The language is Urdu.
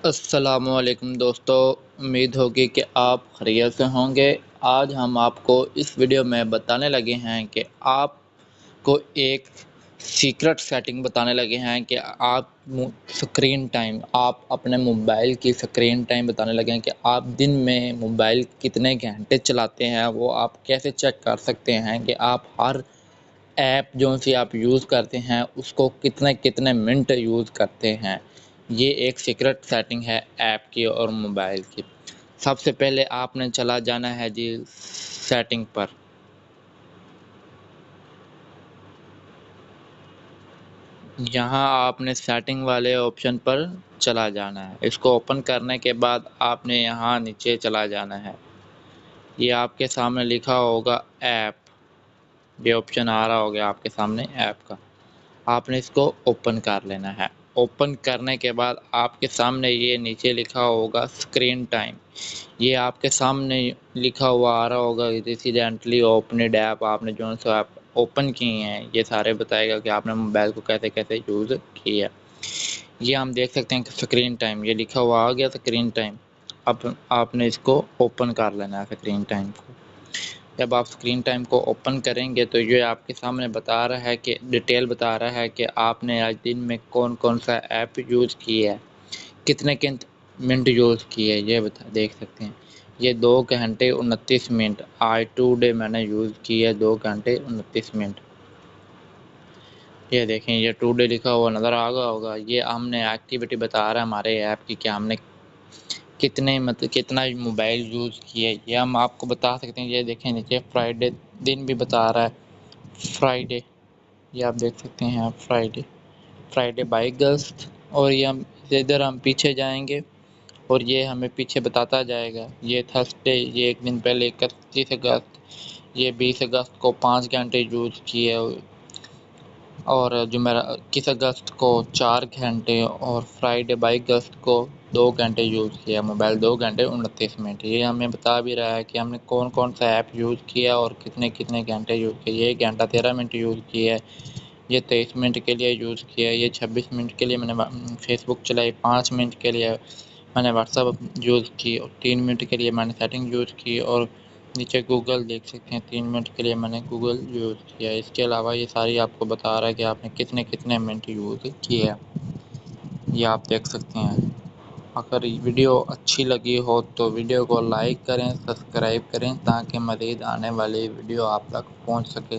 السلام علیکم دوستو، امید ہوگی کہ آپ خیریت سے ہوں گے۔ آج ہم آپ کو اس ویڈیو میں بتانے لگے ہیں کہ آپ کو ایک سیکرٹ سیٹنگ بتانے لگے ہیں کہ آپ اپنے موبائل کی سکرین ٹائم بتانے لگے ہیں کہ آپ دن میں موبائل کتنے گھنٹے چلاتے ہیں۔ وہ آپ کیسے چیک کر سکتے ہیں کہ آپ ہر ایپ جو سی آپ یوز کرتے ہیں اس کو کتنے منٹ یوز کرتے ہیں۔ یہ ایک سیکرٹ سیٹنگ ہے ایپ کی اور موبائل کی۔ سب سے پہلے آپ نے چلا جانا ہے جی سیٹنگ پر۔ یہاں آپ نے سیٹنگ والے آپشن پر چلا جانا ہے۔ اس کو اوپن کرنے کے بعد آپ نے یہاں نیچے چلا جانا ہے۔ یہ آپ کے سامنے لکھا ہوگا ایپ، یہ آپشن آ رہا ہوگا آپ کے سامنے ایپ کا۔ آپ نے اس کو اوپن کر لینا ہے۔ اوپن کرنے کے بعد آپ کے سامنے یہ نیچے لکھا ہوگا اسکرین ٹائم۔ یہ آپ کے سامنے لکھا ہوا آ رہا ہوگا ریسیڈنٹلی اوپنڈ ایپ۔ آپ نے جو سو ایپ اوپن کیے ہیں یہ سارے بتائے گا کہ آپ نے موبائل کو کیسے یوز کیا۔ یہ ہم دیکھ سکتے ہیں کہ اسکرین ٹائم یہ لکھا ہوا آ گیا اسکرین ٹائم۔ اب آپ نے اس کو اوپن کر لینا ہے اسکرین ٹائم کو۔ جب آپ اسکرین ٹائم کو اوپن کریں گے تو یہ آپ کے سامنے بتا رہا ہے کہ ڈیٹیل بتا رہا ہے کہ آپ نے آج دن میں کون سا ایپ یوز کیا ہے، کتنے منٹ یوز کیے ہے، یہ دیکھ سکتے ہیں۔ یہ 2 گھنٹے 29 منٹ آج ٹوڈے میں نے یوز کیا ہے 2 گھنٹے 29 منٹ۔ یہ دیکھیں یہ ٹوڈے لکھا ہوا نظر آ گیا ہوگا۔ یہ ہم نے ایکٹیویٹی بتا رہا ہے ہمارے ایپ کی کہ ہم نے کتنا موبائل یوز کیا ہے۔ یہ ہم آپ کو بتا سکتے ہیں۔ یہ دیکھیں نیچے فرائیڈے دن بھی بتا رہا ہے، فرائیڈے یہ آپ دیکھ سکتے ہیں آپ فرائیڈے 22 اگست۔ اور یہ ادھر ہم پیچھے جائیں گے اور یہ ہمیں پیچھے بتاتا جائے گا۔ یہ تھرسڈے یہ ایک دن پہلے 31 اگست، یہ 20 اگست کو 5 گھنٹے یوز کیے، اور 21 اگست کو 4 گھنٹے، اور فرائیڈے 22 اگست کو 2 گھنٹے یوز کیا موبائل 2 گھنٹے 29 منٹ۔ یہ ہمیں بتا بھی رہا ہے کہ ہم نے کون سا ایپ یوز کیا اور کتنے گھنٹے یوز کیا۔ یہ 1 گھنٹہ 13 منٹ یوز کیا ہے، یہ 23 منٹ کے لیے یوز کیا ہے، یہ 26 منٹ کے لیے میں نے فیس بک چلائی، 5 منٹ کے لیے میں نے واٹس ایپ یوز کی، اور 3 منٹ کے لیے میں نے سیٹنگ یوز کی، اور نیچے گوگل دیکھ سکتے ہیں 3 منٹ کے لیے میں نے گوگل یوز کیا۔ اس کے علاوہ یہ ساری آپ کو بتا رہا ہے کہ آپ نے کتنے منٹ یوز کیا۔ یہ آپ دیکھ سکتے ہیں۔ اگر ویڈیو اچھی لگی ہو تو ویڈیو کو لائک کریں، سبسکرائب کریں تاکہ مزید آنے والی ویڈیو آپ تک پہنچ سکے۔